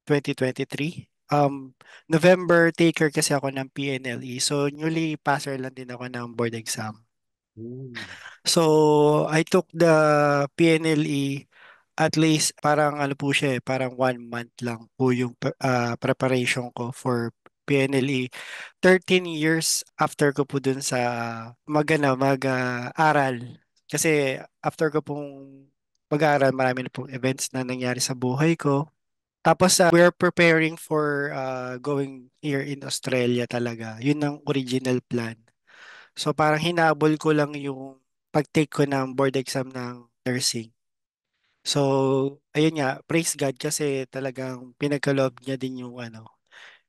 2023. November taker kasi ako ng PNLE. So, newly passer lang din ako ng board exam. Hmm. So, I took the PNLE at least parang ano po siya parang 1 month lang po yung preparation ko for PNLE. 13 years after ko po dun sa aral. Kasi after ko pong mag-aaral, marami na pong events na nangyari sa buhay ko. Tapos we're preparing for going here in Australia talaga. Yun ang original plan. So parang hinabol ko lang yung pag-take ko ng board exam ng nursing. So, ayun nga, praise God kasi talagang pinagkaloob niya din yung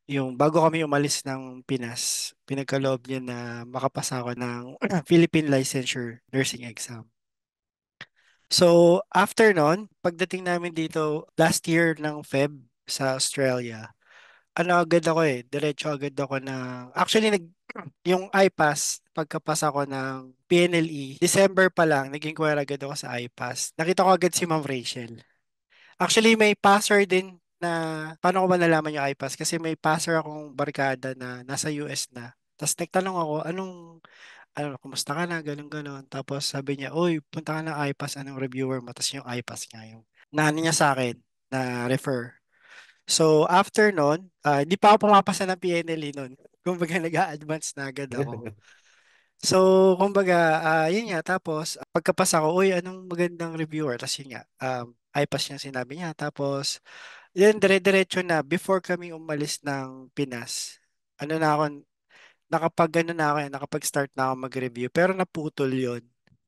yung bago kami umalis ng Pinas, pinagkaloob niya na makapasa ako ng Philippine Licensure Nursing Exam. So, after nun, pagdating namin dito last year ng Feb sa Australia, ano agad ako diretso agad ako ng, actually yung IPAS, pagkapasa ko ng PNLE, December pa lang, nag-inquire agad ako sa IPAS. Nakita ko agad si Ma'am Rachel. Actually, may passer din na, paano ko ba nalaman yung IPAS? Kasi may passer akong barkada na nasa US na. Tapos nagtanong ako, kumusta ka na, ganun ganon. Tapos sabi niya, uy, punta ka ng IPAS, anong reviewer mo? Tapos yung IPAS nga yung, naano niya sa akin, na refer. So, after nun, hindi pa ako pumapasa ng PNLE nun. Kumbaga, nag-a-advance na agad ako. So, kumbaga, yun nga, tapos, pagkapasa ko, uy, anong magandang reviewer? Tapos yun nga, IPAS yung sinabi niya. Tapos, yun, dire-diretso na, before kami umalis ng Pinas, ano na ako, nakapag-start na ako mag-review, pero naputol yun.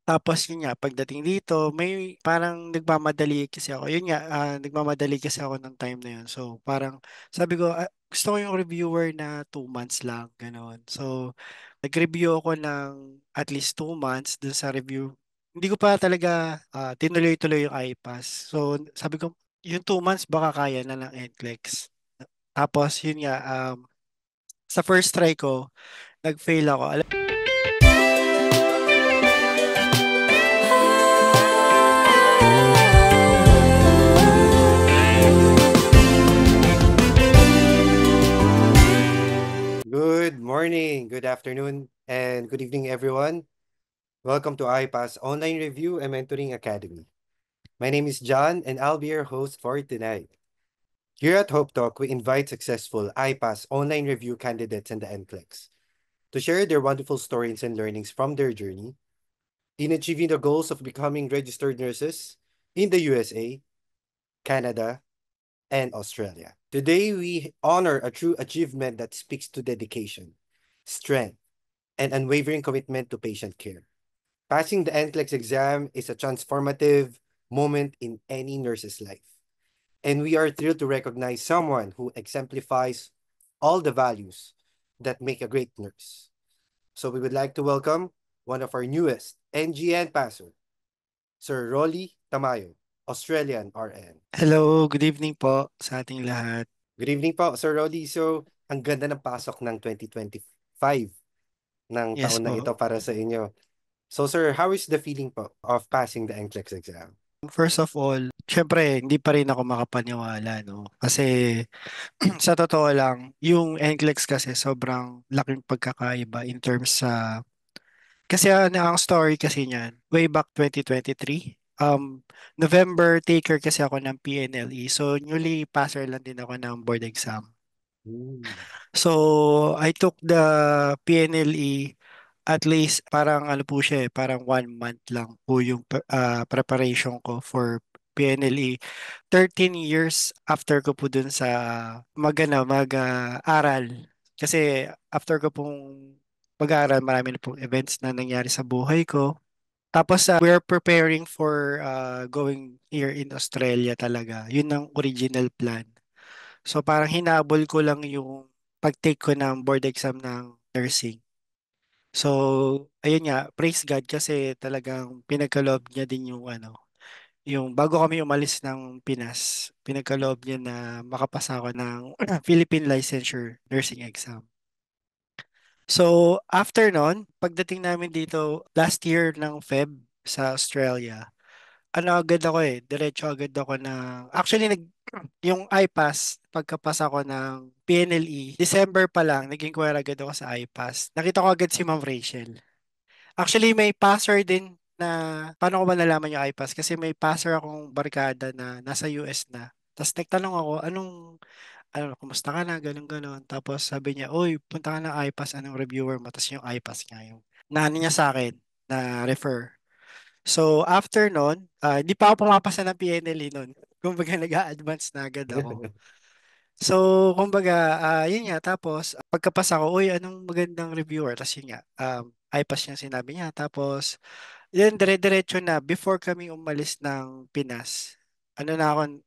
Tapos yun nga, pagdating dito, may parang nagmamadali kasi ako. Yun nga, nagmamadali kasi ako ng time na yun. So, parang sabi ko, gusto ko yung reviewer na 2 months lang, gano'n. So, nag-review ako ng at least 2 months dun sa review. Hindi ko pa talaga tinuloy-tuloy yung iPass. So, sabi ko, yung 2 months baka kaya na ng NCLEX. Tapos, yun nga, sa first try ko, nag-fail ako. Good morning, good afternoon, and good evening, everyone. Welcome to iPass Online Review and Mentoring Academy. My name is John, and I'll be your host for tonight. Here at Hope Talk, we invite successful iPass Online Review candidates and the NCLEX to share their wonderful stories and learnings from their journey in achieving the goals of becoming registered nurses in the USA, Canada, and Australia. Today, we honor a true achievement that speaks to dedication, strength, and unwavering commitment to patient care. Passing the NCLEX exam is a transformative moment in any nurse's life. And we are thrilled to recognize someone who exemplifies all the values that make a great nurse. So we would like to welcome one of our newest NGN passer, Sir Rolly Tamayo, Australian RN. Hello, good evening po sa ating lahat. Good evening po, Sir Rolly. So, ang ganda ng pasok ng 2025 ng Yes taon na po. ito para sa inyo. So, sir, how is the feeling po of passing the NCLEX exam? First of all, syempre, hindi pa rin ako makapaniwala, no? Kasi sa totoo lang, yung NCLEX kasi sobrang laking pagkakaiba in terms sa... Kasi ang story kasi niyan, way back 2023, November taker kasi ako ng PNLE. So, newly passer lang din ako ng board exam. Hmm. So, I took the PNLE at least parang ano po siya parang 1 month lang po yung preparation ko for PNLE. 13 years after ko po dun sa aral. Kasi after ko pong mag-aaral, marami na pong events na nangyari sa buhay ko. Tapos we're preparing for going here in Australia talaga. Yun ang original plan. So parang hinabol ko lang yung pag-take ko ng board exam ng nursing. So, ayun nga, praise God kasi talagang pinagkaloob niya din yung yung bago kami umalis ng Pinas, pinagkaloob niya na makapasa ako ng Philippine Licensure Nursing Exam. So, after nun, pagdating namin dito last year ng Feb sa Australia, ano agad ako eh, diretso agad ako ng, actually yung iPass, pagkapasa ko ng PNLE, December pa lang, nag-inquire agad ako sa iPass. Nakita ko agad si Ma'am Rachel. Actually, may passer din na, paano ko ba nalaman yung iPass? Kasi may passer akong barkada na nasa US na. Tapos nagtanong ako, kumusta ka na, ganun, ganun. Tapos sabi niya, uy, punta ka ng iPass, anong reviewer mo? Tapos yung iPass nga yung, naano niya sa akin, na refer. So, after nun, hindi pa ako pumapasa ng PNLE nun. Kumbaga, nag-a-advance na agad ako. So, kumbaga, yun nga. Tapos, pagkapasa ko, uy, anong magandang reviewer? Tapos yun nga, iPass yung sinabi niya. Tapos, yun, dire-diretso na. Before kami umalis ng Pinas, ano na ako,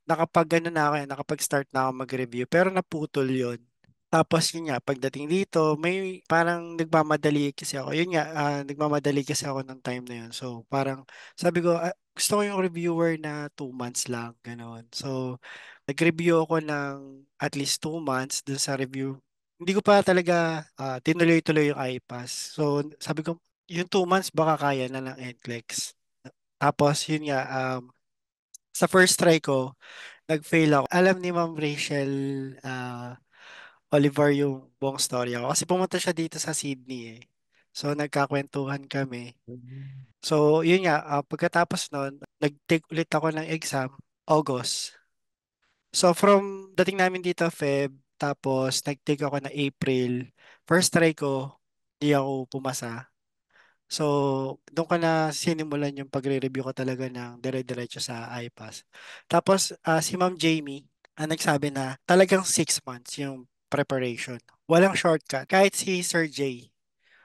nakapag-ano na ako, nakapag-start na ako mag-review. Pero naputol yun. Tapos yun nga, pagdating dito, may parang nagmamadali kasi ako. Yun nga, nagmamadali kasi ako ng time na yun. So parang sabi ko, gusto ko yung reviewer na 2 months lang, gano'n. So nag-review ako ng at least 2 months dun sa review. Hindi ko pa talaga tinuloy-tuloy yung iPass. So sabi ko, yung 2 months baka kaya na ng NCLEX. Tapos yun nga, sa first try ko, nag-fail ako. Alam ni Ma'am Rachel, Oliver yung buong storya ko. Kasi pumunta siya dito sa Sydney eh. So nagkakwentuhan kami. So yun nga, pagkatapos nun, nag-take ulit ako ng exam, August. So from dating namin dito, Feb, tapos nag-take ako ng April. First try ko, di ako pumasa. So, doon ka na sinimulan yung pagre-review ko talaga ng dire-diretso sa iPass. Tapos, si Ma'am Jamie, nagsabi na talagang 6 months yung preparation. Walang shortcut. Kahit si Sir J,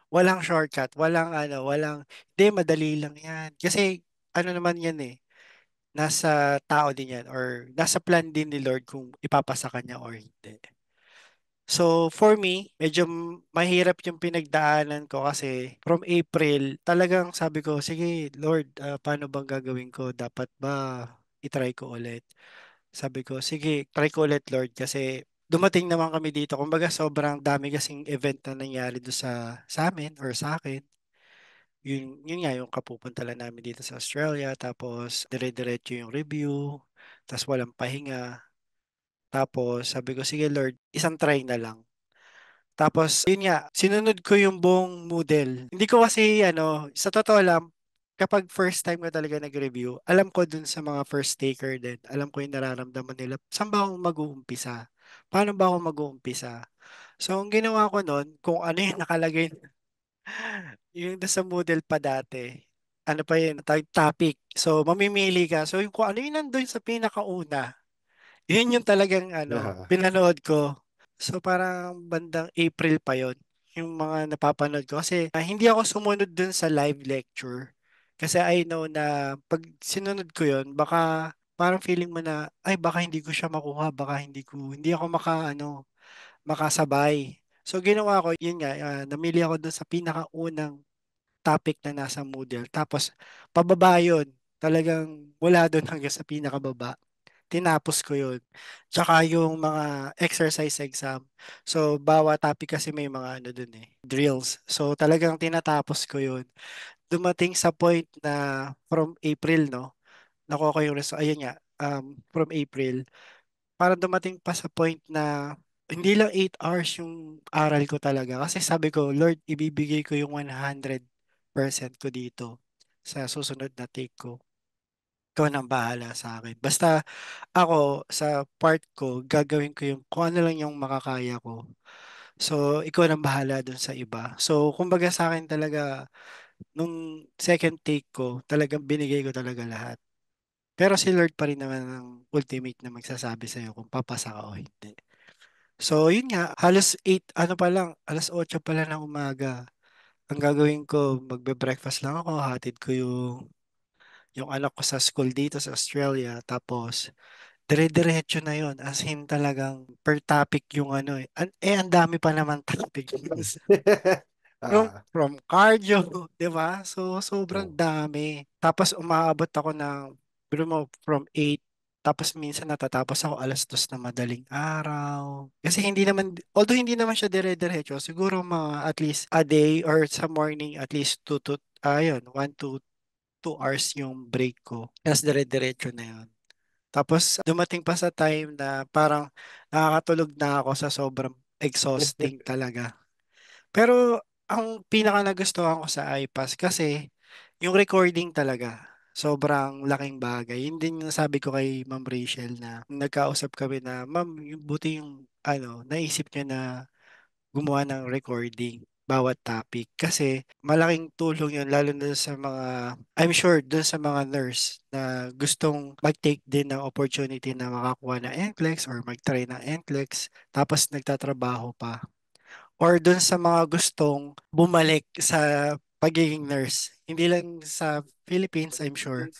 walang shortcut. Hindi, madali lang yan. Kasi, ano naman yan eh, nasa tao din yan or nasa plan din ni Lord kung ipapasa kanya or hindi. So for me, medyo mahirap yung pinagdaanan ko kasi from April, talagang sabi ko, sige Lord, paano bang gagawin ko? Dapat ba itry ko ulit? Sabi ko, sige, try ko ulit Lord kasi dumating naman kami dito. Kumbaga sobrang dami kasing event na nangyari doon sa amin or sa akin. Yun nga yung kapupunta lang namin dito sa Australia. Tapos dire-diretso yung review. Tapos walang pahinga. Tapos sabi ko, sige Lord, isang try na lang. Tapos, yun nga, sinunod ko yung buong Moodle. Hindi ko kasi, sa totoo lang, kapag first time ko talaga nag-review, alam ko dun sa mga first taker din, alam ko yung nararamdaman nila. Saan ba ako mag-uumpisa? Paano ba ako mag-uumpisa? So, ang ginawa ko nun, kung ano yung nakalagay, yung sa Moodle pa dati, ano pa yun, topic. So, mamimili ka. So, yung kung ano yung nandun sa pinakauna, yun yung talagang Yeah. pinanood ko. So parang bandang April pa yon yung mga napapanood ko. Kasi hindi ako sumunod dun sa live lecture. Kasi I know na pag sinunod ko yon baka parang feeling mo na, ay baka hindi ko siya makuha, baka hindi ako makasabay. So ginawa ko, yun nga, namili ako dun sa pinakaunang topic na nasa Moodle. Tapos pababa yun. Talagang mula doon hanggang sa pinakababa tinapos ko yun. Tsaka yung mga exercise exam. So, bawat topic kasi may mga dun eh, drills. So, talagang tinatapos ko yun. Dumating sa point na from April, no? Nakuha ko yung result. Ayun nga, from April. Parang dumating pa sa point na hindi lang 8 hours yung aral ko talaga. Kasi sabi ko, Lord, ibibigay ko yung 100% ko dito sa susunod na take ko. Ikaw nang bahala sa akin. Basta ako, sa part ko, gagawin ko yung kung ano lang yung makakaya ko. So, ikaw nang bahala dun sa iba. So, kumbaga sa akin talaga, nung second take ko, talagang binigay ko talaga lahat. Pero si Lord pa rin naman ang ultimate na magsasabi sa'yo kung papasa ka o hindi. So, yun nga, halos 8, ano pa lang, alas 8 pa lang ng umaga. Ang gagawin ko, magbe-breakfast lang ako, hatid ko yung anak ko sa school dito sa Australia. Tapos, dire-diretso na yon as in talagang per topic yung ang dami pa naman topic. Ah, From cardio, di ba? So, sobrang oh. dami. Tapos umaabot ako ng, pero mo, from 8, tapos minsan natatapos ako alas 2 na madaling araw. Kasi although hindi naman siya dire-diretso, siguro mga at least a day or sa morning at least 2 to, ayun, 1 to 2 hours yung break ko. Tapos dire-diretso na yun. Tapos dumating pa sa time na parang nakakatulog na ako sa sobrang exhausting talaga. Pero ang pinaka nagustuhan ko sa iPass kasi yung recording talaga. Sobrang laking bagay. Yun din yung sabi ko kay Ma'am Rachel na nagkausap kami na, Ma'am, buti yung naisip niya na gumawa ng recording bawat topic kasi malaking tulong yun lalo na sa mga I'm sure dun sa mga nurse na gustong mag-take din ng opportunity na makakuha ng NCLEX or mag-try ng NCLEX tapos nagtatrabaho pa or dun sa mga gustong bumalik sa pagiging nurse. Hindi lang sa Philippines, I'm sure,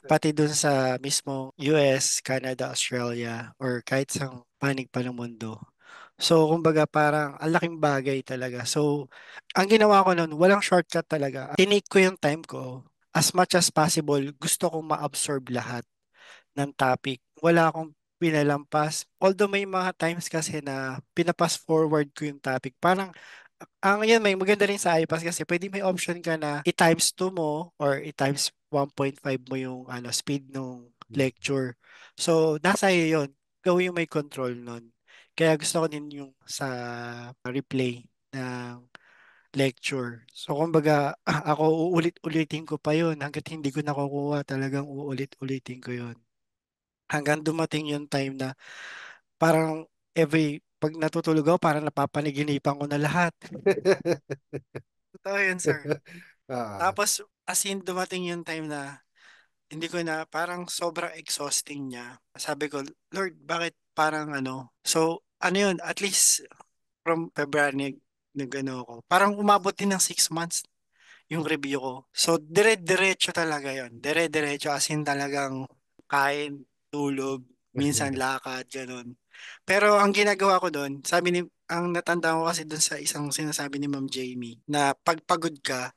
pati dun sa mismo US, Canada, Australia, or kahit sa panig pa ng mundo. So, kumbaga parang ang laking bagay talaga. So, ang ginawa ko nun, walang shortcut talaga. Tinake ko yung time ko. As much as possible, gusto kong ma-absorb lahat ng topic. Wala akong pinalampas. Although may mga times kasi na pinapas forward ko yung topic. Parang, ang yun, may maganda rin sa iPass kasi pwede may option ka na i-times 2 mo or i-times 1.5 mo yung speed ng lecture. So, nasa iyo yun. Ikaw yung may control nun. Kaya gusto ko din yung sa replay ng lecture. So, kumbaga, ako uulit-ulitin ko pa yun. Hanggat hindi ko nakukuha, talagang uulit-ulitin ko yun. Hanggang dumating yung time na parang pag natutulog ako, parang napapanaginipan ko na lahat. Totoo yun, sir. Ah. Tapos, as in, dumating yung time na hindi ko na, parang sobrang exhausting niya. Sabi ko, Lord, bakit parang So, ano yun, at least from February, nag ako. Parang umabot din ng 6 months yung review ko. So, dire-diretso talaga yon. Dire-diretso as in talagang kain, tulog, minsan lakad, ganun. Pero ang ginagawa ko doon, ang natanda ko kasi doon sa isang sinasabi ni Ma'am Jamie, na pag pagod ka,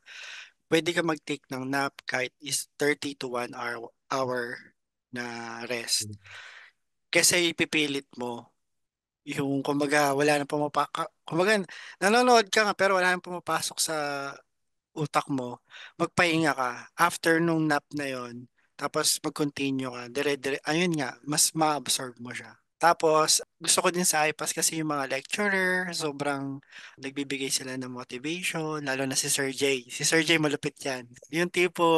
pwede ka mag-take ng nap kahit is 30 to 1 hour na rest. Kasi ipipilit mo yung kumbaga wala nang kumbaga nanonood ka nga pero wala nang pumapasok sa utak mo, magpahinga ka. After nung nap na yon, tapos mag-continue ka, dire-dire, ayun nga, mas ma-absorb mo siya. Tapos, gusto ko din sa iPass kasi yung mga lecturer, sobrang nagbibigay sila ng motivation, lalo na si Sir J. Si Sir J malupit yan. Yung tipo,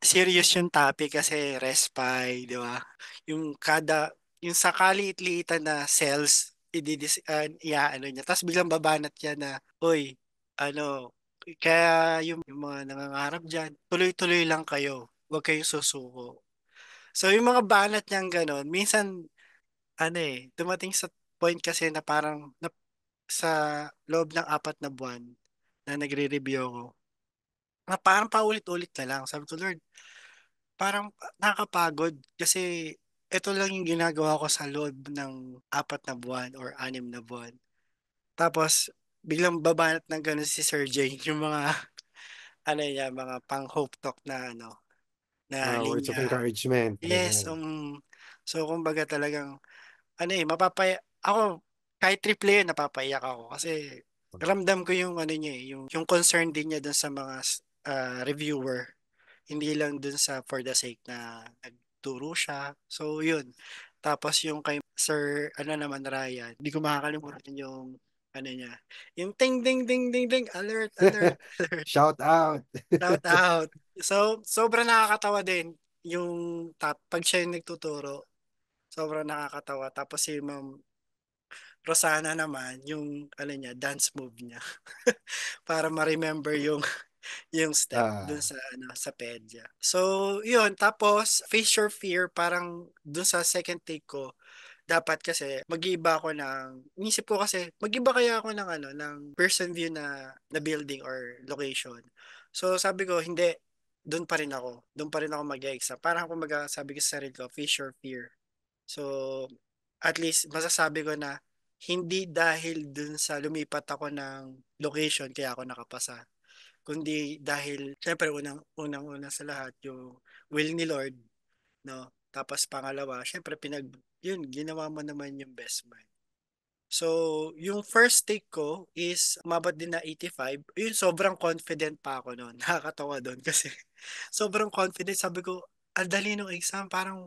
serious yung topic kasi respy, di ba? Yung sa kaliit-liitan na cells, ano niya. Tapos biglang babanat yan na, uy, ano, kaya yung mga nangangarap dyan, tuloy-tuloy lang kayo. Huwag kayong susuko. So yung mga banat niyang ganon, minsan, dumating sa point kasi na parang sa loob ng 4 na buwan na nagre-review ako, na parang paulit-ulit na lang. Sabi ko, Lord, parang nakakapagod kasi ito lang yung ginagawa ko sa loob ng 4 na buwan or 6 na buwan. Tapos, biglang babanat ng gano'n si Sir Jane, yung mga mga pang hope talk na Words of linya. encouragement, Yes, ganyan. so kumbaga talagang ako kahit triple yun napapaiyak ako kasi ramdam ko yung niya yung concern din niya dun sa mga reviewer, hindi lang dun sa for the sake na nagturo siya. So yun. Tapos yung kay Sir naman Ryan, hindi ko makakalimutan yung niya. Yung ting ding ding ding ding alert alert alert. Shout out. Shout out. So, sobrang nakakatawa din yung pag siya yung nagtuturo. Sobrang nakakatawa. Tapos si Ma'am Rosana naman, yung niya, dance move niya para ma-remember yung step dun Ah, sa pedya. So, yun. Tapos, face your fear, parang dun sa second take ko, dapat kasi mag-iiba ako inisip ko kasi mag-iba kaya ako ng person view na building or location. So sabi ko hindi, doon pa rin ako mag-exam. Parang kumbaga sabi ko sa sarili ko, face your fear. So at least masasabi ko na hindi dahil dun sa lumipat ako ng location kaya ako nakapasa, kundi dahil syempre unang-una sa lahat yung will ni Lord, no? Tapos pangalawa, syempre yun, ginawa mo naman yung best man. So, yung first take ko is umabot din na 85. Yun, sobrang confident pa ako noon. Nakakatawa doon kasi sobrang confident. Sabi ko, ang dali ng exam. Parang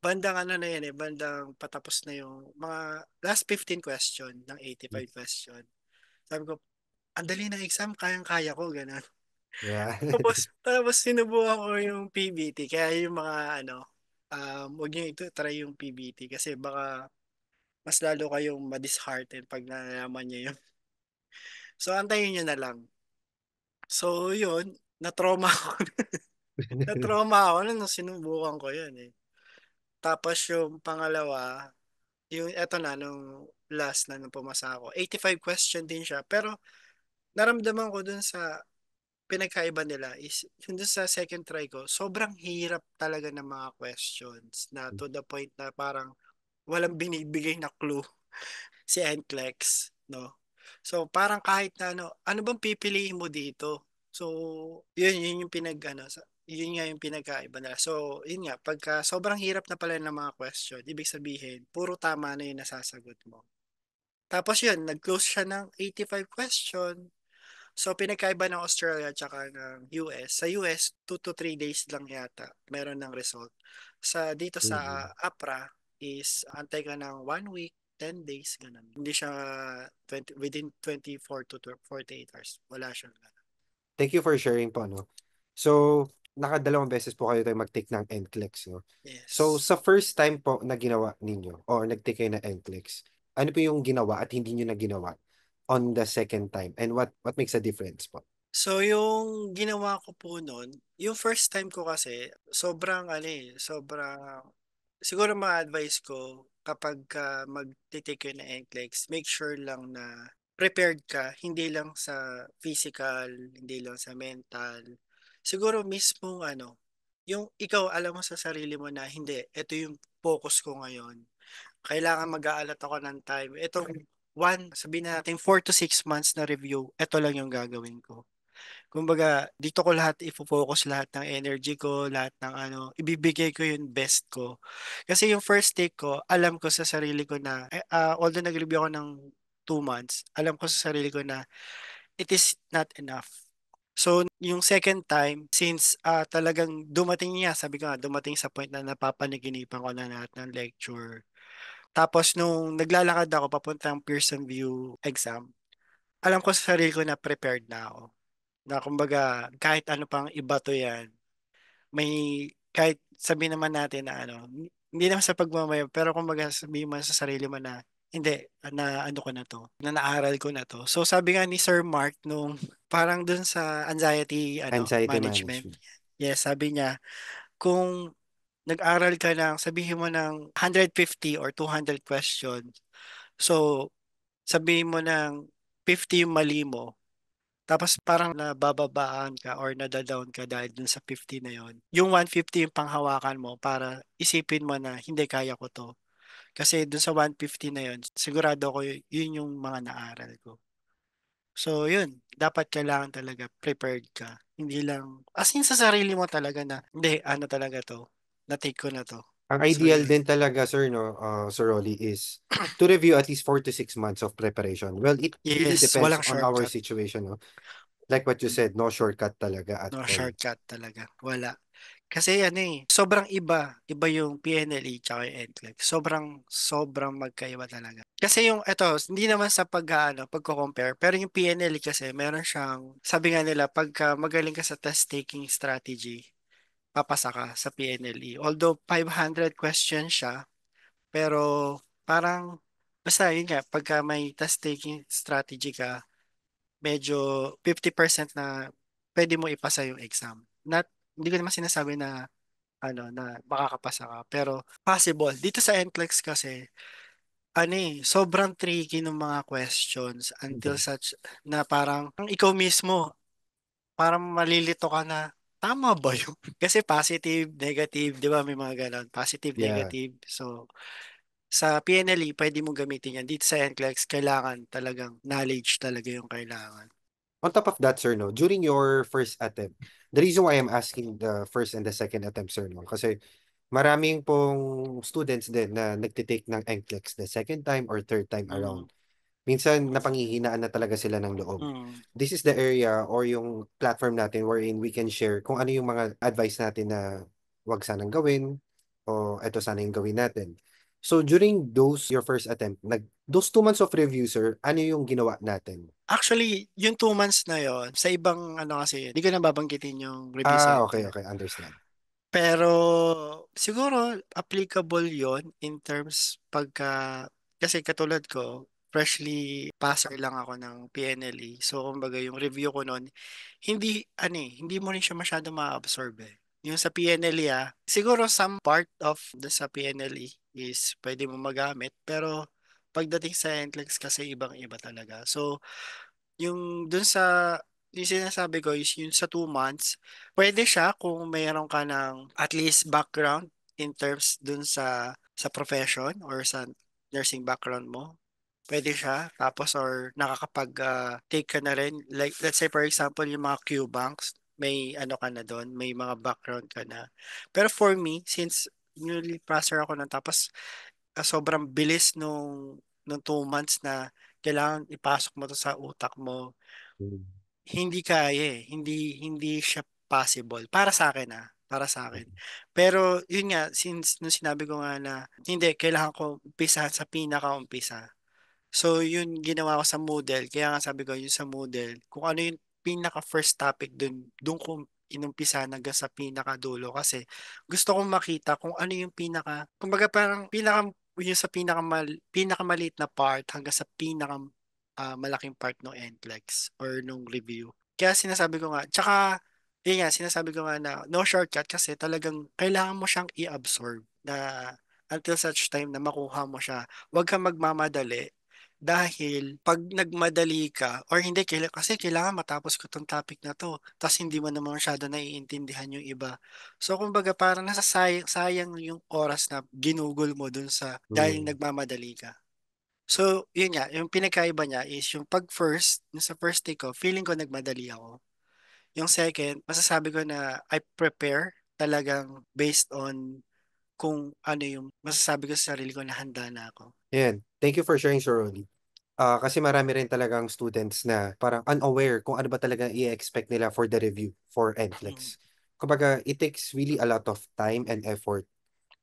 bandang ano na yan eh, bandang patapos na yung mga last 15 question ng 85 question. Sabi ko, ang dali ng exam, kayang-kaya ko, gano'n. Yeah. Tapos sinubukan ko yung PBT. Kaya yung mga ano, huwag niyo ito, try yung PBT kasi baka mas lalo kayong ma-dishearten pag nalaman niyo yun. So, antayin niyo na lang. So, yun, na-trauma ako. Na-trauma ako nung sinubukan ko yun eh. Tapos yung pangalawa, yung eto na, nung last na nung pumasa ako, 85 question din siya. Pero naramdaman ko dun sa pinagkaiba nila is yung dun sa second try ko, sobrang hirap talaga ng mga questions na to the point na parang walang binibigay na clue si NCLEX, no? So parang kahit na ano, ano bang pipiliin mo dito? So yun yung yun nga yung pinagkaiba nila. So yun nga, pagka sobrang hirap na pala ng mga question, ibig sabihin, puro tama na yung nasasagot mo. Tapos yun, nag-close siya ng 85 question. So, pinagkaiba ng Australia at saka ng US. Sa US, 2 to 3 days lang yata meron ng result. Dito sa Mhm. APRA is antay ka ng 1 week, 10 days, ganun. Hindi siya within 24 to 48 hours. Wala siyang ganun. Thank you for sharing po, no? So, nakadalawang beses po kayo tayo mag-take ng NCLEX, no? So, Yes. sa first time po na ginawa ninyo or nag-take kayo ng NCLEX, ano po yung ginawa at hindi nyo na ginawa on the second time? And what makes a difference po? So, yung ginawa ko po noon, yung first time ko kasi, sobrang, sobrang, siguro ma-advise ko, kapag mag-take ka ng NCLEX, make sure lang na prepared ka, hindi lang sa physical, hindi lang sa mental. Siguro mismo yung ikaw alam mo sa sarili mo na hindi, ito yung focus ko ngayon. Kailangan mag-aalat ako ng time. Itong sabihin na natin 4 to 6 months na review, ito lang yung gagawin ko. Kumbaga, dito ko lahat ifo-focus lahat ng energy ko, lahat ng ibibigay ko yung best ko. Kasi yung first take ko, alam ko sa sarili ko na, although nag-review ako ng 2 months, alam ko sa sarili ko na it is not enough. So, yung second time, since talagang dumating niya, sabi ko nga, dumating sa point na napapanaginipan ko na lahat ng lecture. Tapos, nung naglalakad ako papuntang Pearson View exam, alam ko sa sarili ko na prepared na ako na kumbaga kahit ano pang iba to yan, may kahit sabihin naman natin na hindi naman sa pagmamaya, pero kumbaga sabihin mo sa sarili mo na hindi, na ano ko na to, na naaral ko na to. So sabi nga ni Sir Mark nung parang dun sa anxiety Anxiety management, management. yes, sabi niya, kung nag-aral ka ng sabihin mo ng 150 or 200 questions, so sabihin mo ng 50 yung mali mo, tapos parang nabababaan ka or nadadown ka dahil dun sa 50 na yon. Yung 150 yung panghawakan mo para isipin mo na hindi kaya ko to. Kasi dun sa 150 na yon, sigurado ko yun yung mga naaral ko. So yun, dapat kailangan talaga prepared ka. Hindi lang, as in sa sarili mo talaga na, hindi, ano talaga to, na-take ko na to. Ang So ideal yun. din talaga, sir, no, Sir Rolly, is to review at least 4 to 6 months of preparation. Well, it really Yes, depends walang on our shortcut. situation, no? Like what you said, no shortcut talaga at No all. shortcut talaga. Wala. Kasi sobrang iba yung PNLE tsaka yung NCLEX. Sobrang magkaiba talaga. Kasi yung, eto, hindi naman sa pagko-compare, pero yung PNLE kasi, meron siyang, sabi nga nila, pagka magaling ka sa test-taking strategy, papasa ka sa PNLE. Although 500 questions siya, pero parang, basta yun nga, pagka may test-taking strategy ka, medyo 50% na pwede mo ipasa yung exam. Hindi ko naman sinasabi na na makakapasa ka, pero possible. Dito sa NCLEX kasi, sobrang tricky ng mga questions until Mhm. such na parang ikaw mismo, parang malilito ka na, tama ba yun? Kasi positive, negative, di ba may mga ganon, positive, Yeah. negative. So, sa PNLE, pwede mo gamitin yan. Dito sa NCLEX, kailangan talagang knowledge talaga yung kailangan. On top of that, sir, no, during your first attempt, the reason why I'm asking the first and the second attempt, sir, no, kasi Maraming pong students din na nagtitake ng NCLEX the second time or third time Mm, around. Minsan napanghihinaan na talaga sila ng loob. mm. This is the area or yung platform natin wherein we can share kung ano yung mga advice natin na wag sanang gawin o eto sana yung gawin natin. So during those your first attempt, those 2 months of review, sir, ano yung ginawa natin? Actually, yung 2 months na yon sa ibang ano kasi, hindi ko na babanggitin yung review Ah, okay, center. okay, understand. Pero siguro applicable yon in terms kasi katulad ko, freshly passer lang ako ng PNLE. So kumbaga yung review ko noon, hindi mo rin siya masyado ma-absorb eh. Yung sa PNLE siguro some part of sa PNLE is pwede mo magamit, pero pagdating sa NCLEX kasi ibang-iba talaga. So yung sinasabi ko is yung sa 2 months, pwede siya kung mayroon ka ng at least background in terms dun sa profession or sa nursing background mo. Pwede siya. Tapos or nakakapag-take ka na rin. Like, let's say for example, yung mga Q-banks, may ano ka na doon, may mga background ka na. Pero for me, since newly passer ako nun, tapos sobrang bilis nung 2 months na kailangan ipasok mo to sa utak mo, Mm. hindi kaya eh. Hindi siya possible. Para sa akin para sa akin. Pero yun nga, since nung sinabi ko nga na hindi, kailangan ko umpisahan sa pinaka-umpisa. So, yun ginawa ko sa Moodle. Kaya nga sabi ko, yun sa Moodle, kung ano yung pinaka first topic dun ko inumpisa hanggang sa pinaka dulo. Kasi gusto kong makita kung ano yung kumbaga parang yung sa pinakamaliit na part hanggang sa malaking part ng NCLEX or nung review. Kaya sinasabi ko nga, tsaka, yun nga, sinasabi ko nga na no shortcut kasi talagang kailangan mo siyang i-absorb na until such time na makuha mo siya. Huwag kang magmamadali dahil pag nagmadali ka or hindi kasi kailangan matapos ko tong topic na to tapos hindi mo naman masyado naiintindihan yung iba. So kumbaga parang sayang yung oras na ginugol mo dun sa dahil Mm. nagmamadali ka. So yun nga, yung pinakaiba niya is yung yung sa first take ko, feeling ko nagmadali ako. Yung second, masasabi ko na I prepare talagang based on kung ano yung masasabi ko sa sarili ko na handa na ako. Yan. Thank you for sharing, Sir Rolly. Kasi marami rin talagang students na parang unaware kung ano ba talaga i-expect nila for the review for Mm. NCLEX. Kumbaga, it takes really a lot of time and effort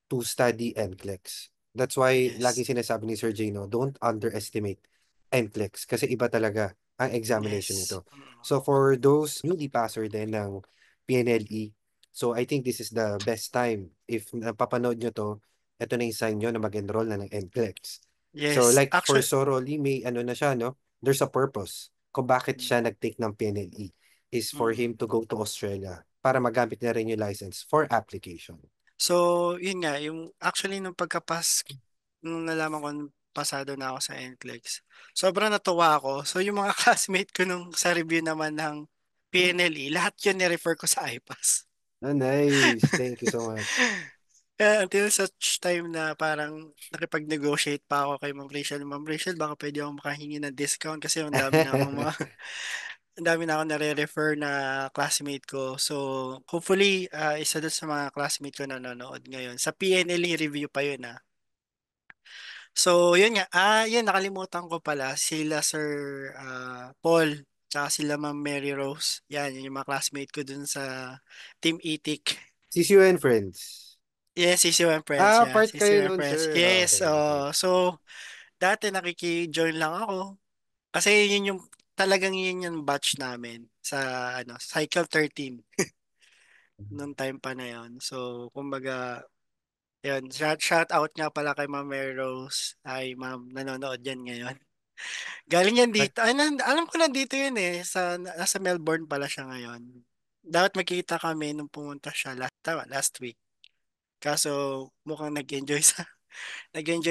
to study NCLEX. That's why lagi Yes. sinasabi ni Sir Jano, don't underestimate NCLEX kasi iba talaga ang examination Yes. nito. So for those newly passer din ng PNLE, so I think this is the best time. If napapanood nyo to, ito na yung sign nyo na mag-enroll na ng NCLEX. So Yes. like for Actually, Soroli, may ano na siya, no? There's a purpose kung bakit mm, siya nag-take ng PNLE is for mm. him to go to Australia para magamit na rin yung license for application. So, yun nga, yung actually nung nalaman ko pasado na ako sa NCLEX, sobrang natuwa ako. So, yung mga classmate ko nung sa review naman ng PNLE, lahat yun ni-refer ko sa IPAS. Ah, nice. Thank you so much. Until such time na parang nakipag-negotiate pa ako kay Ma'am Rachel, baka pwede akong makahingi ng discount kasi ang dami na ako nare-refer na classmate ko. So, hopefully, isa doon sa mga classmate ko na nanonood ngayon. Sa PNLE review pa yun So, yun nga. Yun, nakalimutan ko pala. Sila Sir Paul, tsaka sila Ma'am Mary Rose. Yan, yun yung mga classmate ko dun sa Team Itik. CCU and friends. Yes, CC1 Friends, Ah, yeah. part kayo CC1 nun, Friends. sir. Ah, Yes, okay, okay. so, dati nakiki-join lang ako. Kasi talagang yun yung batch namin sa, Cycle 13 nung time pa na yun. So, kumbaga, yun, shout out nga pala kay Ma'am Mary Rose. Ay, ma'am, nanonood yan ngayon. Galing yan Ay, dito. Ay, alam ko nandito yun eh. Nasa Melbourne pala siya ngayon. Dapat makita kami nung pumunta siya last week. Kaso mukhang nag-enjoy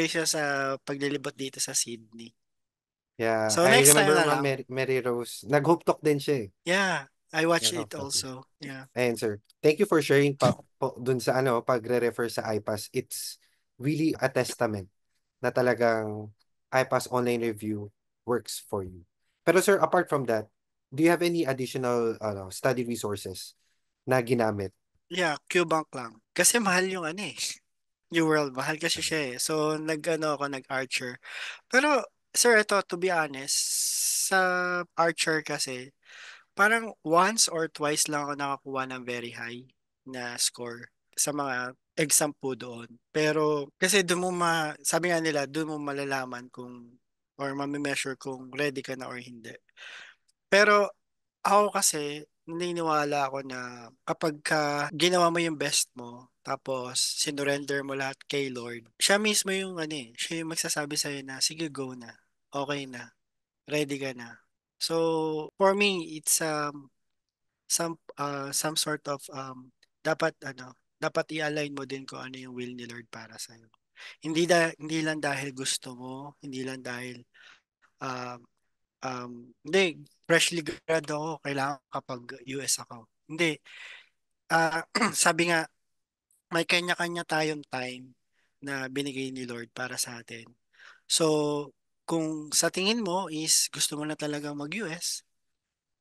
siya sa paglilibot dito sa Sydney. yeah, So I next time remember na Ma'am lang. Mary Rose. Nag-hook din siya eh. Yeah, I watched it Nag-hook niya. also. Yeah. Ayan, sir. Thank you for sharing dun sa ano, pagre-refer sa IPAS. It's really a testament na talagang IPAS online review works for you. Pero sir, apart from that, do you have any additional study resources na ginamit? Yeah, QBank lang. Kasi mahal yung ano eh. New World, mahal kasi siya eh. So, nag-Archer. Pero, sir, ito, to be honest, sa Archer kasi, parang once or twice lang ako nakakuha ng very high na score sa mga exam po doon. Pero, kasi sabi nga nila, doon mo malalaman kung, or mamimeasure kung ready ka na or hindi. Pero, ako kasi, naniniwala ako na kapag ginawa mo yung best mo, tapos sinurrender mo lahat kay Lord, siya mismo yung ano eh, siya yung magsasabi sa'yo na, sige go na, okay na, ready ka na. So, for me, it's some sort of dapat i-align mo din kung ano yung will ni Lord para sa iyo. Hindi lang dahil gusto mo, hindi lang dahil um hindi freshly grad ako, kailangan kapag US ako. Hindi. Sabi nga may kanya-kanya tayong time na binigay ni Lord para sa atin. So, kung sa tingin mo is gusto mo na talaga mag-US,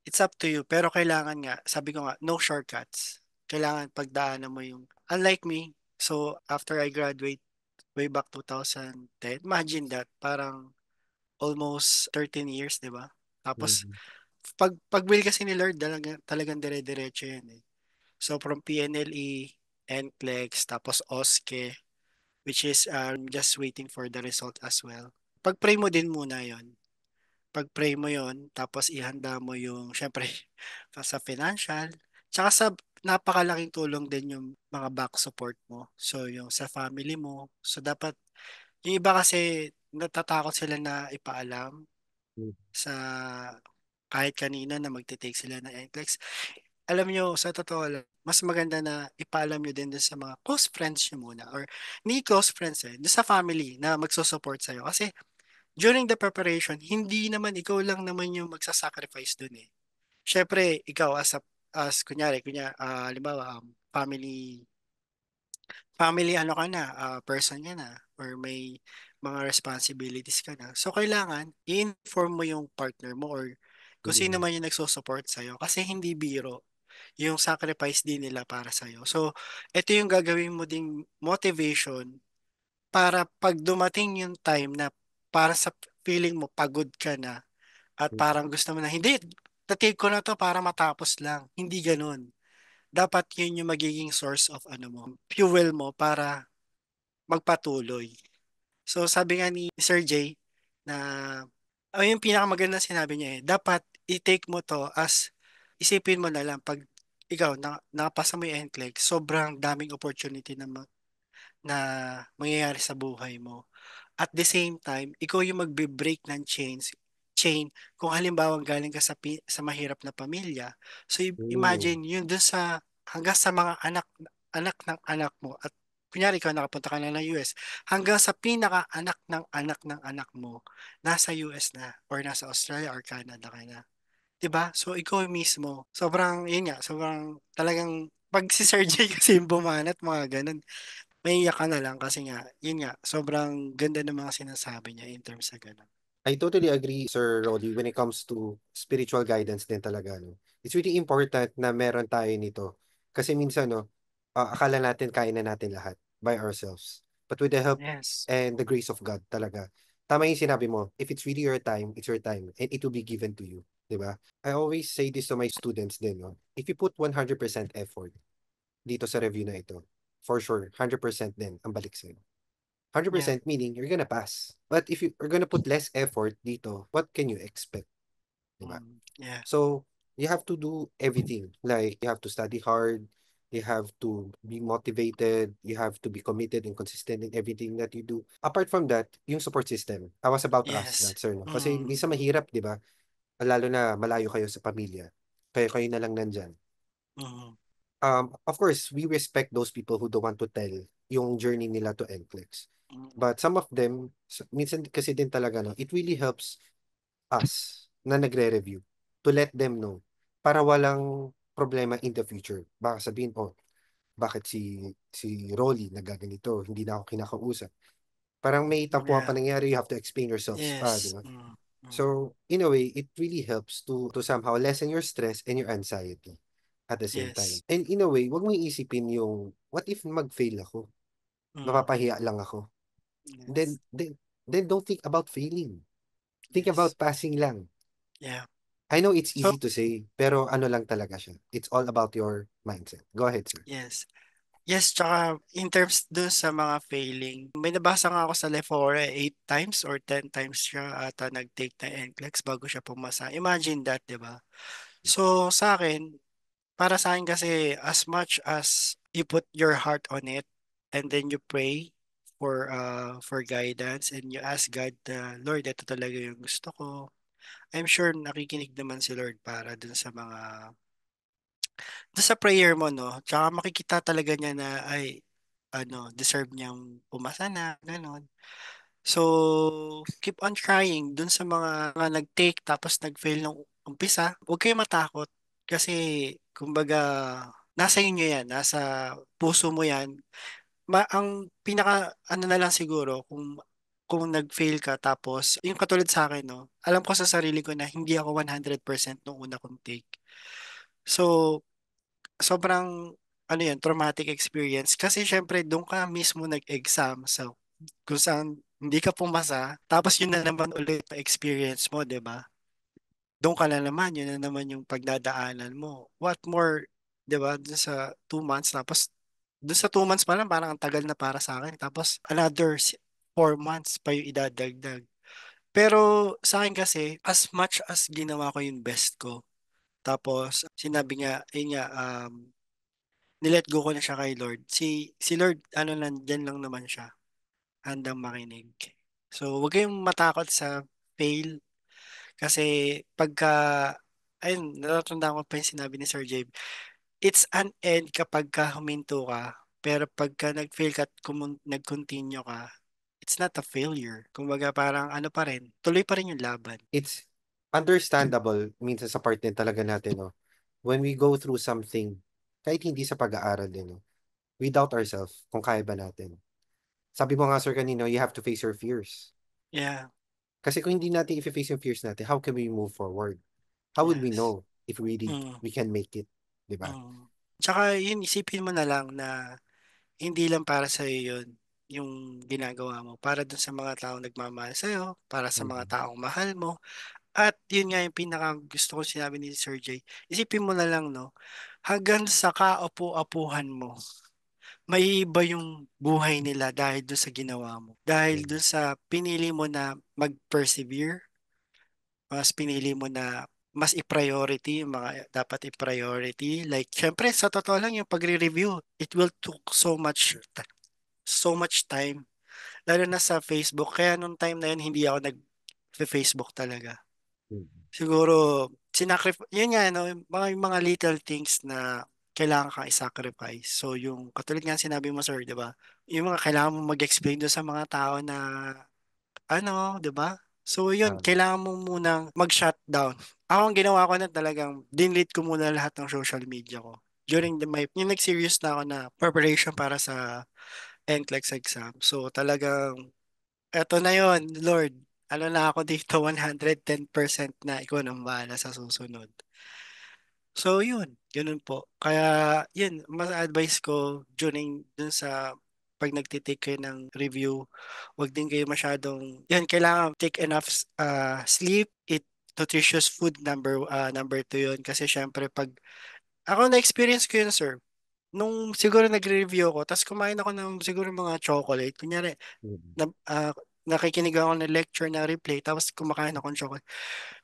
it's up to you. Pero kailangan nga, sabi ko nga, no shortcuts. Kailangan pagdaanan mo yung, unlike me, so after I graduate way back 2010, imagine that, parang almost 13 years, di ba? Tapos, Mhm. pag will kasi ni Lord, talagang dire-diretso yan eh. So, from PNLE, NCLEX, tapos OSCE, which is just waiting for the result as well. Pag-pray mo din muna yon, pag-pray mo yon, tapos ihanda mo yung, syempre, sa financial, tsaka sa napakalaking tulong din yung mga back support mo. So, yung sa family mo. So, dapat, yung iba kasi natatakot sila na ipaalam sa kahit kanino na magte-take sila ng NCLEX. Alam nyo, sa totoo lang, mas maganda na ipaalam nyo din dun sa mga close friends nyo muna, or ni close friends dun sa family na magsusupport sa'yo. Kasi during the preparation, hindi naman ikaw lang naman yung magsasacrifice dun eh. Syempre, ikaw as halimbawa, family ano ka na, person ka na, or may mga responsibilities ka na. So, kailangan i-inform mo yung partner mo or kung sino Mhm. man yung nagsusupport sa'yo. Kasi hindi biro yung sacrifice din nila para sa'yo. So, ito yung gagawin mo ding motivation para pag dumating yung time na para sa feeling mo pagod ka na at parang gusto mo na, hindi, take ko na to para matapos lang. Hindi ganun. Dapat yun yung magiging source of ano mo, fuel mo para magpatuloy. So sabi nga ni Sir J na yung pinakamaganda sinabi niya dapat i-take mo to as isipin mo na lang pag ikaw nakapasa mo yung NCLEX, sobrang daming opportunity na mangyayari sa buhay mo. At the same time, ikaw yung magbe-break ng chain kung halimbawa galing ka sa mahirap na pamilya. So Mm. imagine yun dun sa hanggang sa mga anak anak ng anak mo at kunyari ikaw nakapunta ka na ng US hanggang sa pinaka anak mo nasa US na or nasa Australia or Canada ka na. 'Di ba? So ikaw mismo, sobrang yun nga, sobrang talagang pag si Sir J kasi yung bumanat mga ganun, maiiyak ka na lang kasi nga, yun nga, sobrang ganda ng mga sinasabi niya in terms sa ganun. I totally agree, Sir Roddy, when it comes to spiritual guidance din talaga, no? It's really important na meron tayo nito. Kasi minsan, no, akala natin kaya na natin lahat by ourselves. But with the help Yes. and the grace of God talaga. Tama yung sinabi mo, if it's really your time, it's your time, and it will be given to you. Di ba? I always say this to my students din, no? If you put 100% effort dito sa review na ito, for sure, 100% din ang balik sa'yo. Yeah. 100% meaning you're gonna pass. But if you are gonna put less effort dito, what can you expect? Diba? Yeah. So, you have to do everything. Like, you have to study hard, you have to be motivated, you have to be committed and consistent in everything that you do. Apart from that, yung support system. I was about to ask Yes. that, sir, no? Kasi Mm, minsan mahirap, di ba? Lalo na malayo kayo sa pamilya. Kayo na lang nandyan. mm, Of course, we respect those people who don't want to tell yung journey nila to NCLEX. mm. But some of them, minsan kasi din talaga, no, it really helps us na nagre-review to let them know para walang problema in the future. Baka sabihin, oh, bakit si Rolly nagaganito, hindi na ako kinakausap. Parang may tampuhan pa Yeah. nangyari, you have to explain yourselves pa, di Yes. ba? Mm, mm. So, in a way, it really helps to somehow lessen your stress and your anxiety at the same time. Yes. And in a way, wag mo iisipin yung, what if mag-fail ako? Mm. Mapapahiya lang ako. Yes. Then don't think about failing. Think Yes. about passing lang. Yeah. I know it's So, easy to say, pero ano lang talaga siya. It's all about your mindset. Go ahead, sir. yes. Yes, tsaka in terms dun sa mga failing, may nabasa nga ako sa Lefora, 8 times or 10 times siya ata nag-take ng NCLEX bago siya pumasa. Imagine that, di ba? So, sa akin, para sa akin kasi, as much as you put your heart on it, and then you pray for guidance, and you ask God, Lord, ito talaga yung gusto ko. I'm sure nakikinig naman si Lord para dun sa mga doon sa prayer mo, no? Tsaka makikita talaga niya na, ay, ano, deserve niyang pumasa na, ganon. So, keep on trying. Dun sa mga nag-take tapos nag-fail nung umpisa, huwag kayo matakot. Kasi, kumbaga, nasa inyo yan, nasa puso mo yan. Ang pinaka, ano na lang siguro, kung nag-fail ka tapos, yung katulad sa akin, no? Alam ko sa sarili ko na hindi ako 100% nung una kong take. So, sobrang ano yun, traumatic experience kasi syempre doon ka mismo nag-exam so kung saan hindi ka pumasa tapos yun na naman ulit na experience mo, 'di ba? Doon ka na naman, yun na naman yung pagdadaanan mo. What more, 'di ba? Doon sa 2 months tapos doon sa 2 months pa lang parang ang tagal na para sa akin tapos another 4 months pa yung idadagdag. Pero sa akin kasi as much as ginawa ko yung best ko tapos sinabi nga, yun nga, nilet go ko na siya kay Lord. Si Lord, ano lang, dyan lang naman siya. Handang makinig. So, huwag kayong matakot sa fail. Kasi pagka, ayun, natatandaan ko pa yung sinabi ni Sir Jabe, it's an end kapag ka huminto ka. Pero pagka nag-fail ka at nag-continue ka, it's not a failure. Kumbaga parang ano pa rin, tuloy pa rin yung laban. It's understandable minsan sa part din talaga natin, no? When we go through something, kahit hindi sa pag-aaral din, no? We doubt ourselves kung kaya ba natin. Sabi mo nga, sir, kanino, you have to face your fears. Yeah, Kasi kung hindi natin i-face yung fears natin, how can we move forward? How would we yes. know if really Mm, we can make it? Di ba? mm. Tsaka yun, isipin mo na lang na hindi lang para sa iyo yun, yung ginagawa mo. Para dun sa mga taong nagmamahal sa iyo, para sa mga Mhm. taong mahal mo. At yun nga yung pinaka gusto ko sinabi ni Sir Jay. Isipin mo na lang, no? Hanggang sa kaupo-apuhan mo, may iba yung buhay nila dahil dun sa ginawa mo. Dahil Mhm. dun sa pinili mo na mag-persevere, mas pinili mo na mas i-priority yung mga dapat i-priority. Like, syempre, sa totoo lang yung pagre-review, it will took so much time, lalo na sa Facebook. Kaya nung time na yun, hindi ako nag-Facebook talaga. Mhm. Siguro, yun nga, no, yung mga little things na kailangan kang i-sacrifice. So, yung katulad nga sinabi mo, sir, di ba? Yung mga kailangan mo mag-explain doon sa mga tao na, ano, di ba? So, yun, Tama. kailangan mo munang mag-shutdown. Ako, ang ginawa ko na talagang, dinelete ko muna lahat ng social media ko. During yung nag-serious na ako na preparation para sa NCLEX exam. So talagang, eto na yon Lord. Ano na ako dito, 110% na ikaw nang bahala sa susunod. So yun, ganun po. Kaya yun, mas advice ko during dun sa pag nagtitake kayo ng review, wag din kayo masyadong, yun, kailangan take enough sleep, eat nutritious food, number 2 yun. Kasi syempre pag, ako na-experience ko yun, sir. Nung siguro nagre-review ako, tapos kumain ako ng siguro mga chocolate. Kunyari, Mhm. na, nakikinig ako ng lecture na replay, tapos kumakain ako ng chocolate.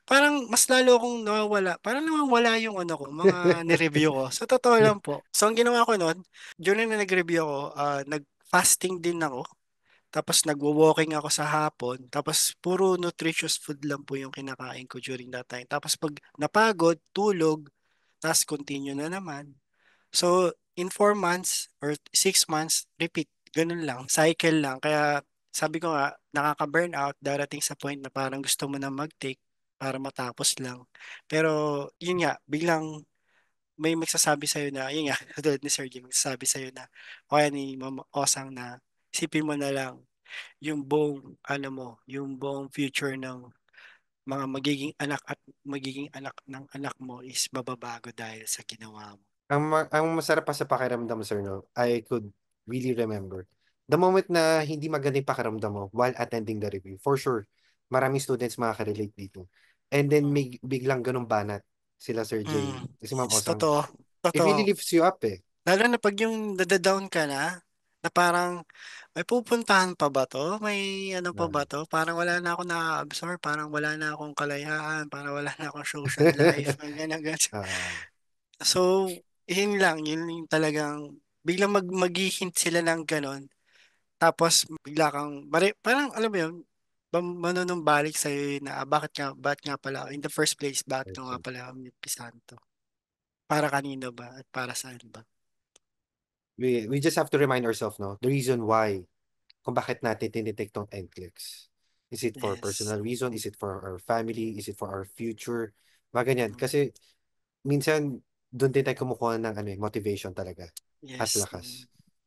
Parang mas lalo akong nawawala. Parang nawawala yung ano ko, mga nireview ko. Sa totoo lang po. So, ang ginawa ko noon, during na nag-review ako, nag-fasting din ako. Tapos nagwo-walking ako sa hapon. Tapos puro nutritious food lang po yung kinakain ko during that time. Tapos pag napagod, tulog, tapos continue na naman. So, in 4 months or 6 months, repeat. Ganun lang. Cycle lang. Kaya sabi ko nga, nakaka-burnout, darating sa point na parang gusto mo na mag-take para matapos lang. Pero, yun nga, biglang may magsasabi sa'yo na, yun nga, katulad ni Sir Jim, magsasabi sa'yo na, o kaya ni Mama Osang na, isipin mo na lang, yung buong, ano mo, yung buong future ng mga magiging anak at magiging anak ng anak mo is mababago dahil sa ginawa mo. ang masarap pa sa pakiramdam, sir, no, I could really remember. The moment na hindi maganda yung pakiramdam mo while attending the review, for sure, maraming students makaka-relate dito. And then Mm. may biglang ganun banat sila Sir Jay, si Ma'am Yes, Osang. totoo. It really Totoo. lifts you up eh. Lalo na pag yung nadadown ka na parang may pupuntahan pa ba to? May ano pa Ah. ba to? Parang wala na akong na-absorb, parang wala na akong kalayaan, parang wala na akong social life, ganyan, ganyan. Ah, So, yun yung talagang biglang mag-hint sila ng ganon. Tapos bigla kang, parang alam mo yun, manunumbalik sa'yo yun na bakit nga pala, in the first place, bakit ko nga okay. pala umpisahan to? Para kanino ba at para saan ba? We just have to remind ourselves, no, the reason why, kung bakit natin tinitake tong NCLEX. Is it for Yes. personal reason? Is it for our family? Is it for our future? Mga ganyan. Mm. Kasi minsan, doon din tayo kumukuha ng ano, motivation talaga at Yes. Mm. lakas.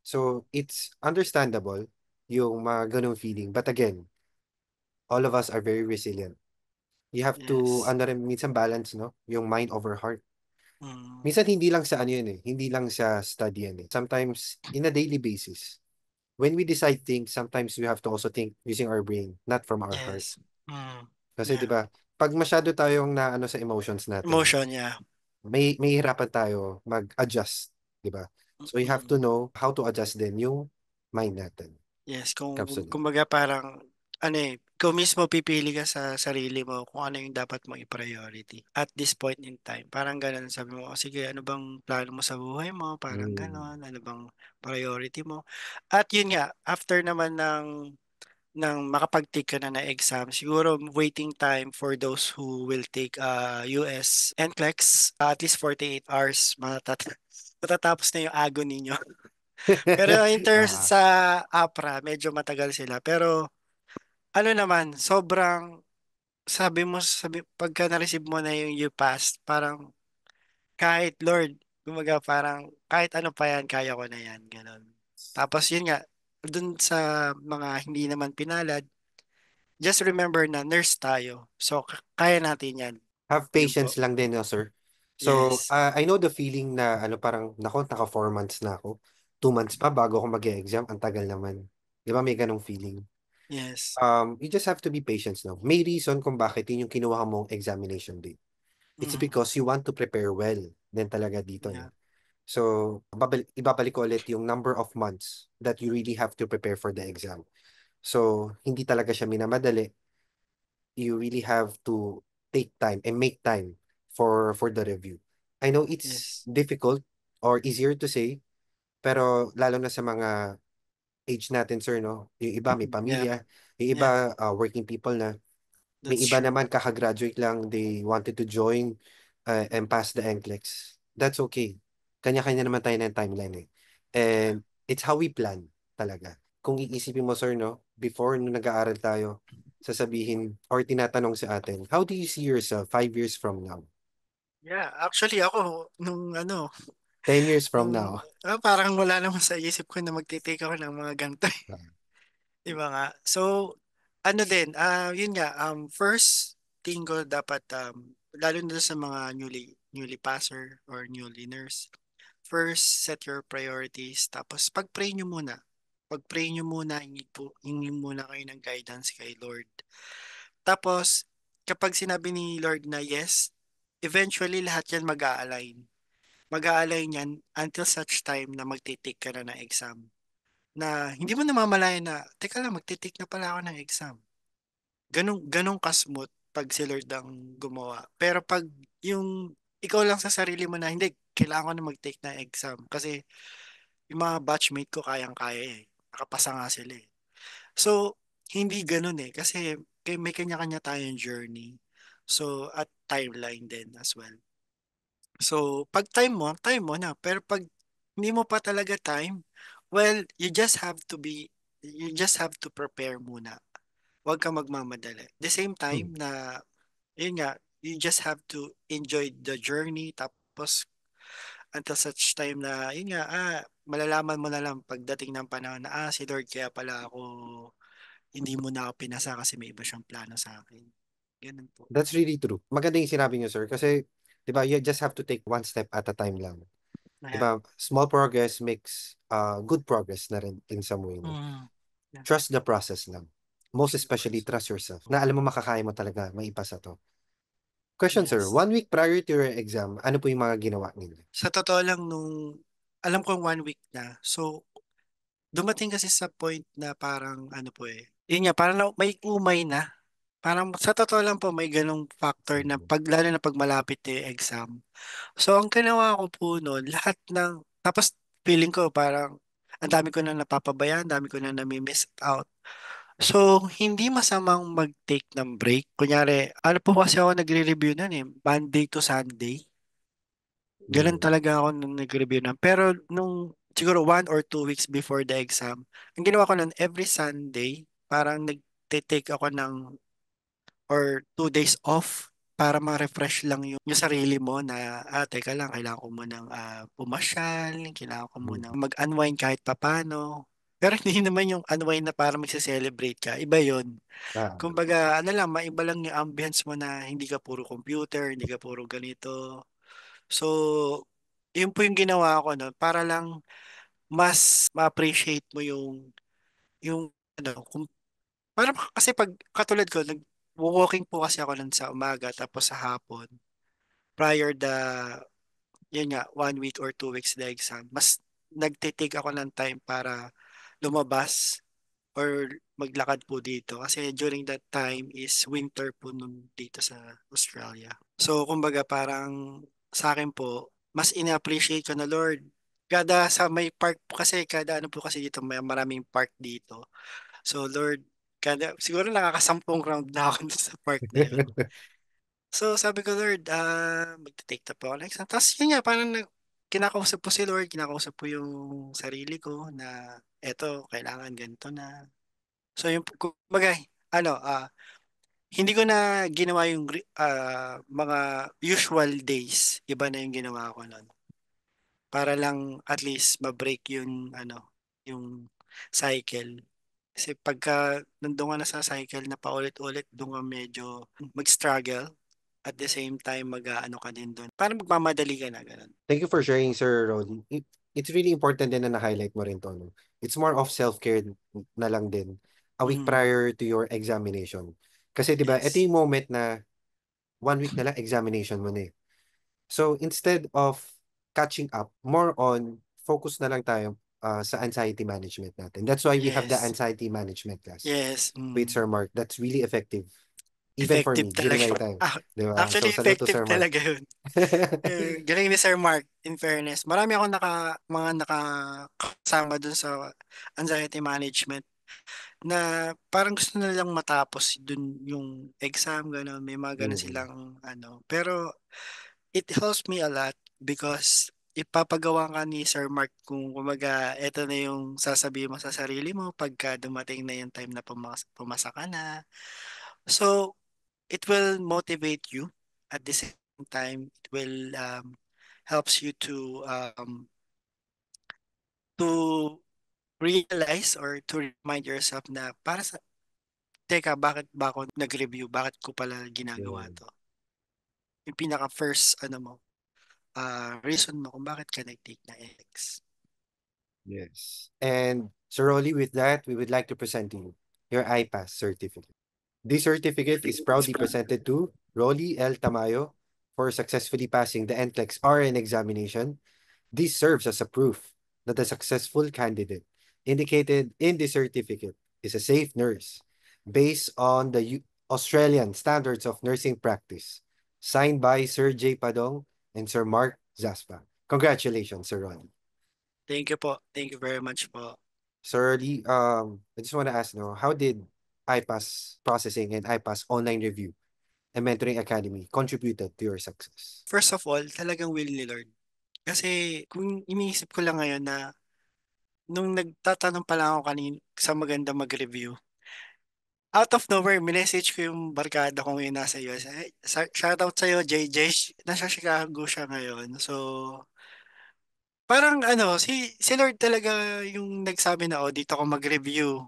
So, it's understandable yung mga ganong feeling. But again, all of us are very resilient. You have to, Yes. ano rin, minsan balance, no? Yung mind over heart. Mm. Minsan hindi lang sa ano yun eh. Hindi lang sa study yan eh. Sometimes, in a daily basis, when we decide things, sometimes we have to also think using our brain, not from our heart. Yes. Mm. Kasi 'di Yeah. ba, pag masyado tayong na ano sa emotions natin, Emotion, yeah. may hirapan tayo mag-adjust, 'di ba? So you have Mm. to know how to adjust din yung mind natin. Yes, Absolutely. kumbaga parang ano ikaw mismo pipili ka sa sarili mo kung ano yung dapat mong i-priority at this point in time. Parang ganun, sabi mo, "O, sige, ano bang plano mo sa buhay mo?" Parang Mm. ganun, ano bang priority mo? At yun nga, after naman ng makapag-take ka na ng exam, siguro waiting time for those who will take US NCLEX, at least 48 hours matatapos na yung agony nyo. Pero in terms Ah, sa APRA, medyo matagal sila. Pero ano naman, sobrang pagka na-receive mo na yung you passed, parang kahit Lord, kumaga parang kahit ano pa yan, kaya ko na yan, ganun. Tapos yun nga, dun sa mga hindi naman pinalad, just remember na nurse tayo. So, kaya natin yan. have Yun po. patience lang din, no, sir. So, Yes. I know the feeling na ano parang nako, naka 4 months na ako. 2 months pa bago ako mag-exam, ang tagal naman. 'Di ba may ganong feeling? Yes. You just have to be patient now. May reason kung bakit yun yung kinuha mong examination date. It's Mm. because you want to prepare well din talaga dito eh. Yeah. So, ibabalik ko ulit yung number of months that you really have to prepare for the exam. So, hindi talaga siya minamadali. You really have to take time and make time for the review. I know it's Yes. difficult or easier to say, pero lalo na sa mga age natin, sir, no? Yung iba may Yeah. pamilya, yung Yeah. iba working people na. May That's iba true. naman kakagraduate lang, they wanted to join and pass the NCLEX. That's okay. Kanya-kanya naman tayo ng timeline eh. Yeah. And it's how we plan talaga. Kung iisipin mo, sir, no, before nung nag-aaral tayo, sasabihin or tinatanong sa atin, how do you see yourself 5 years from now? Yeah, actually ako nung 10 years from now? parang wala naman sa isip ko na magte-take ako ng mga ganito. Di ba nga? So, ano din, yun nga, first thing ko dapat, lalo na sa mga newly passer or new learners, first set your priorities, tapos pag-pray nyo muna. Pag-pray nyo muna, hingi muna kayo ng guidance kay Lord. Tapos, kapag sinabi ni Lord na yes, eventually lahat yan mag-a-align. Mag-a-align yan until such time na magte-take ka na ng exam na hindi mo namamalayan na, teka lang, magte-take na pala ako ng exam. Ganong ka-smooth pag si Lord ang gumawa. Pero pag yung ikaw lang sa sarili mo na, hindi, kailangan ko na mag-take ng exam. Kasi yung mga batchmate ko kayang-kaya eh. Nakapasa nga sila eh. So, hindi ganun eh. Kasi may kanya-kanya tayong journey. So, at timeline din as well. So, pag time mo na. Pero pag hindi mo pa talaga time, well, you just have to prepare muna. Huwag kang magmamadali. The same Hmm. time na, yun nga, you just have to enjoy the journey. Tapos, until such time na, yun nga, malalaman mo na lang pagdating ng panahon na, si Lord kaya pala ako, hindi mo na ako pinasa kasi may iba siyang plano sa akin. Ganun po. That's really true. Maganda yung sinabi niyo, sir, kasi 'di ba, you just have to take one step at a time lang. 'Di Yeah. ba? Small progress makes good progress na rin in some way, no? Mm. Yeah. Trust the process lang. Most Trust the especially, process. trust yourself na alam mo makakaya mo talaga maipasa to. Question, sir. Yes. 1 week prior to your exam, ano po yung mga ginawa ninyo? Sa totoo lang alam kong 1 week na. So, dumating kasi sa point na parang ano po eh. Yun nga, parang may umay na. Parang sa totoo lang po may ganong factor na Mm. lalo na pag malapit na yung exam. So, ang ginawa ko po noon, tapos feeling ko parang ang dami ko na napapabayaan, ang dami ko na nami-miss out. So, hindi masamang mag-take ng break. Kunyari, ano po kasi ako nagre-review nun eh, Monday to Sunday. Ganun Mm. talaga ako nung nag-review na. Pero nung siguro 1 or 2 weeks before the exam, ang ginawa ko nun every Sunday, parang nag-take ako ng or 2 days off para ma-refresh lang yung sarili mo na, teka lang, kailangan ko munang pumasyal, kailangan ko Mm. munang mag-unwind kahit papano. Pero hindi naman yung unwind na para magse-celebrate ka. Iba yon. Ah, Kumbaga, ano lang, maiba lang yung ambience mo na hindi ka puro computer, hindi ka puro ganito. So, yun po yung ginawa ko no, para lang mas ma-appreciate mo yung ano, para kasi pag katulad ko, walking po kasi ako nun sa umaga tapos sa hapon prior yun nga, 1 week or 2 weeks na exam. Mas nagtitake ako ng time para lumabas or maglakad po dito. Kasi during that time is winter po nun dito sa Australia. So, kumbaga parang sa akin po, mas ina-appreciate ko na Lord. Kada sa may park po kasi, kada ano po kasi dito, may maraming park dito. So, Lord, siguro nakakasampung round na ako dun sa park na yun. So, sabi ko, Lord, magte-take na po ako next time. Tapos, yun nga, parang kinakausap po si Lord, kinakausap po yung sarili ko na eto, kailangan ganito na. So, yung, kumbaga, ano, hindi ko na ginawa yung mga usual days. Iba na yung ginawa ko nun. Para lang at least ma-break yung cycle. Kasi pagka nandun ka na sa cycle na paulit-ulit, doon ka medyo mag-struggle. At the same time, mag-ano ka din doon. Parang magmamadali ka na, ganun. Thank you for sharing, Sir Rodi. It's really important din na na-highlight mo rin to, no? It's more of self-care na lang din a week Mm, prior to your examination. Kasi 'di ba, ito yes. yung moment na 1 week na lang examination mo na eh. So instead of catching up, more on focus na lang tayo sa anxiety management natin. That's why we have the Yes. anxiety management class Yes. with Sir Mark. That's really effective. Even for Effective me, during talaga. my time. Ah, 'Di ba? So actually, salute to effective Sir Mark. talaga yun. Galing ni Sir Mark, in fairness. Marami akong mga nakasama dun sa anxiety management na parang gusto na lang matapos dun yung exam, gano'n. May mga gano'n Mm. silang ano. Pero it helps me a lot because ipapagawa ka ni Sir Mark kung kumaga eto na yung sasabihin mo sa sarili mo pagka dumating na yung time na pumasa ka na. So, it will motivate you at the same time. It will helps you to realize or to remind yourself na teka, bakit ba ako nag-review? Bakit ko pala ginagawa Mm. to? Yung pinaka first, reason mo kung bakit ka nag-take na X. Yes. And Sir Rolly, with that, we would like to present to you your iPass certificate. This certificate is proudly presented to Rolly L. Tamayo for successfully passing the NCLEX RN examination. This serves as a proof that the successful candidate indicated in the certificate is a safe nurse based on the Australian Standards of Nursing Practice, signed by Sir J. Padong and Sir Mark Zaspa. Congratulations, Sir Ronnie. Thank you po. Thank you very much po. Sir Lee, I just want to ask, no, how did iPass processing and iPass online review and mentoring academy contributed to your success? First of all, talagang will ni Lord. Kasi kung iniisip ko lang ngayon na nung nagtatanong pa lang ako kanina sa maganda mag-review, out of nowhere, minessage ko yung barkada kong yun nasa US. Shoutout sa'yo, JJ. Nasa Chicago siya ngayon. So, parang si Lord talaga yung nagsabi na, oh, dito ako mag-review.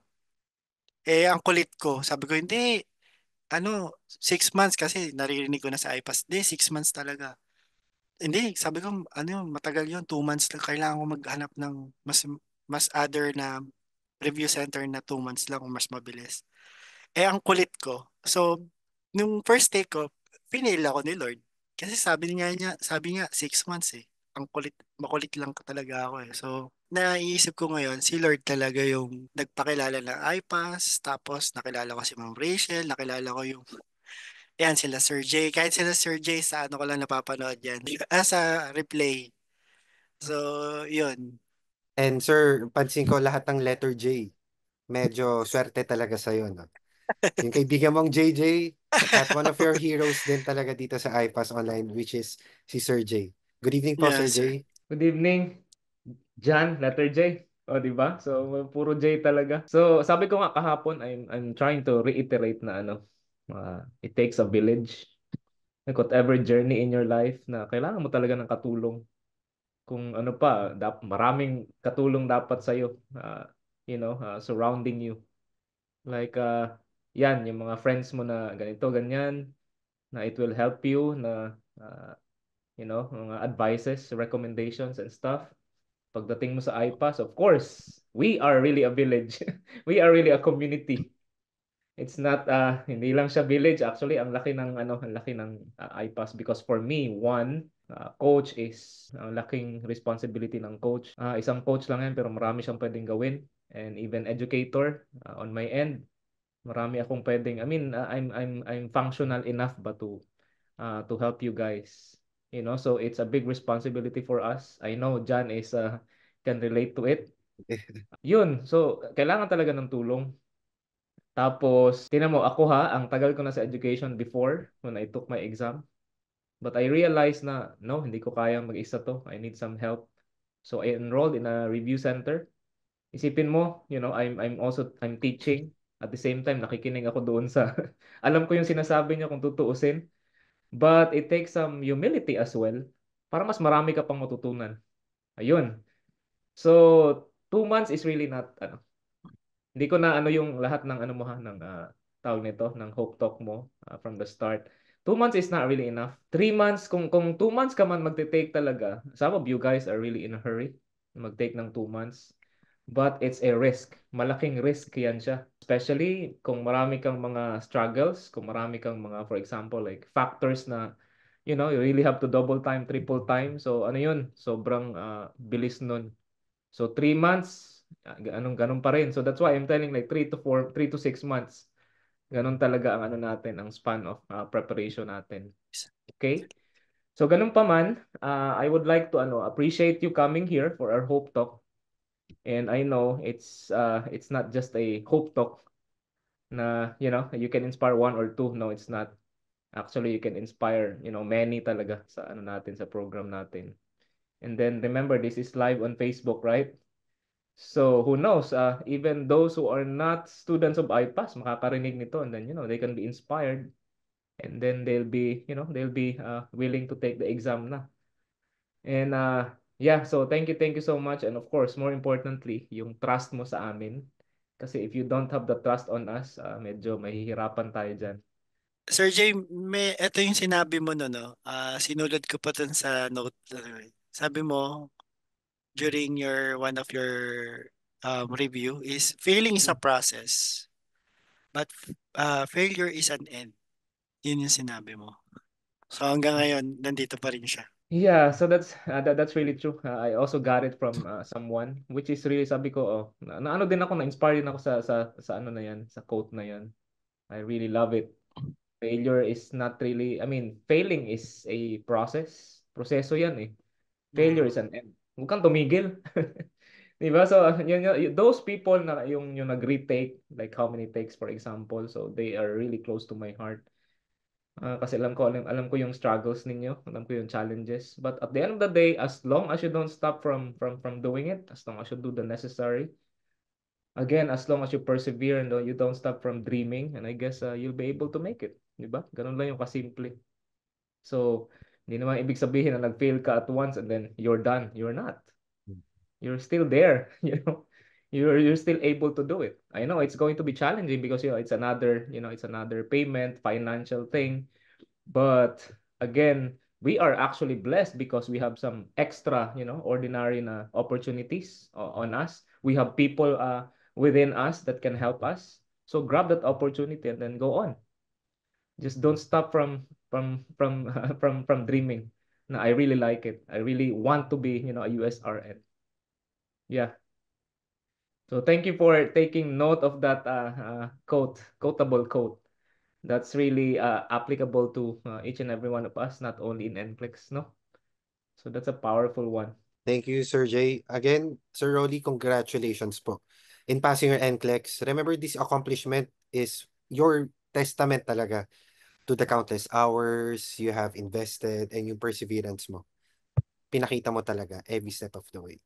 Ang kulit ko. Sabi ko, hindi, 6 months kasi naririnig ko na sa iPass. Hindi, 6 months talaga. Hindi, sabi ko, ano yun, matagal yun, 2 months lang. Kailangan ko maghanap ng mas other na review center na 2 months lang kung mas mabilis. Eh, ang kulit ko. So, nung first take ko, pinail ako ni Lord. Kasi sabi nga, 6 months eh. Ang kulit, makulit lang talaga ako eh. So, naiisip ko ngayon, si Lord talaga yung nagpakilala ng iPass, tapos nakilala ko si Ma'am Rachel, nakilala ko yung, yan, sila Sir J. Kahit sila Sir J, sa ano ko lang napapanood yan. Sa replay. So, yun. And sir, pansin ko lahat ng letter J. Medyo swerte talaga sa'yo, no? Yung kaibigan mong JJ, at one of your heroes din talaga dito sa iPass Online, which is si Sir J. Good evening po, Sir Yes, sir. J. Good evening, John, letter J. O, di ba? So, puro J talaga. So, sabi ko nga kahapon, I'm trying to reiterate na it takes a village. Like whatever journey in your life na kailangan mo talaga ng katulong. Kung ano pa, maraming katulong dapat sa'yo, surrounding you. Like, yan, yung mga friends mo na ganito, ganyan, na it will help you mga advices, recommendations and stuff. Pagdating mo sa iPass, of course, we are really a village. We are really a community. It's not hindi lang siya village, actually ang laki ng ang laki ng iPass because for me, one, coach is ang laking responsibility ng coach. Isang coach lang yan pero marami siyang pwedeng gawin, and even educator on my end. Marami akong pwedeng, I mean, I'm functional enough ba to help you guys. So it's a big responsibility for us. I know John is can relate to it. Yun, so kailangan talaga ng tulong. Tapos, tinan mo, ako ha, ang tagal ko na sa education before when I took my exam. But I realized na, no, hindi ko kayang mag-isa to. I need some help. So I enrolled in a review center. Isipin mo, I'm teaching. At the same time, nakikinig ako doon sa, alam ko yung sinasabi niya kung tutuusin. But it takes some humility as well para mas marami ka pang matutunan. Ayun. So, 2 months is really not, hindi ko na ano yung lahat ng ano mo ha, ng tawag nito, ng Hope Talk mo from the start. 2 months is not really enough. 3 months, kung 2 months ka man magte-take talaga, some of you guys are really in a hurry mag-take ng 2 months. But it's a risk. Malaking risk yan siya. Especially kung marami kang mga struggles, kung marami kang mga, for example, like factors na, you really have to double time, triple time. So ano yun? Sobrang bilis nun. So 3 months, ganun pa rin. So that's why I'm telling like 3 to 6 months. Ganun talaga ang ano natin, ang span of preparation natin. Okay? So ganun pa man, I would like to appreciate you coming here for our Hope Talk. And I know it's not just a Hope Talk na, you can inspire one or two. No, it's not. Actually, you can inspire, many talaga sa ano natin, sa program natin. And then remember, this is live on Facebook, right? So who knows? Even those who are not students of iPass makakarinig nito, and then they can be inspired, and then they'll be willing to take the exam na. And yeah, so thank you so much, and of course, more importantly, yung trust mo sa amin. Kasi if you don't have the trust on us, medyo mahihirapan tayo diyan. Sir Jay, ito yung sinabi mo no, no? Sinulad ko pa dun sa note. Sabi mo, during one of your review is failing is a process, but failure is an end. Yun yung sinabi mo. So hanggang ngayon, nandito pa rin siya. Yeah, so that's really true. I also got it from someone, which is really, sabi ko, ano din ako, na-inspire din ako sa ano na yan, sa quote na yan. I really love it. Failure is not really, I mean, failing is a process. Proseso yan eh. Failure is Mm. an end. Huwag kang tumigil. Di ba? So, those people na yung nag-retake, like how many takes, for example, so they are really close to my heart. Kasi alam ko yung struggles ninyo, alam ko yung challenges. But at the end of the day, as long as you don't stop from doing it, as long as you do the necessary, again, as long as you persevere and you don't stop from dreaming, and I guess you'll be able to make it. Di ba? Ganun lang yung kasimple. So, hindi naman ibig sabihin na nag-fail ka at once and then you're done. You're not. You're still there, You're still able to do it. I know it's going to be challenging because it's another payment, financial thing. But again, we are actually blessed because we have some extra, ordinary na opportunities on us. We have people within us that can help us. So grab that opportunity and then go on. Just don't stop from from dreaming. No, I really like it. I really want to be, a USRN. Yeah. So thank you for taking note of that quotable quote. That's really applicable to each and every one of us, not only in NCLEX, no? So that's a powerful one. Thank you, Sir Jay. Again, Sir Rolly, congratulations po. In passing your NCLEX, remember this accomplishment is your testament talaga to the countless hours you have invested and yung perseverance mo. Pinakita mo talaga every step of the way.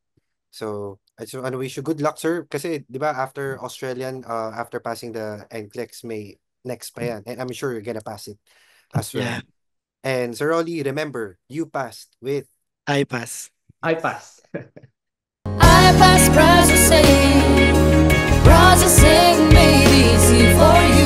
So, I just want to wish you good luck, sir. Kasi, di ba, after Australian, after passing the NCLEX, may next pa yan. And I'm sure you're gonna pass it as well. Yeah, And Sir Rolly, remember, you passed with I pass. I pass. I pass processing made easy for you.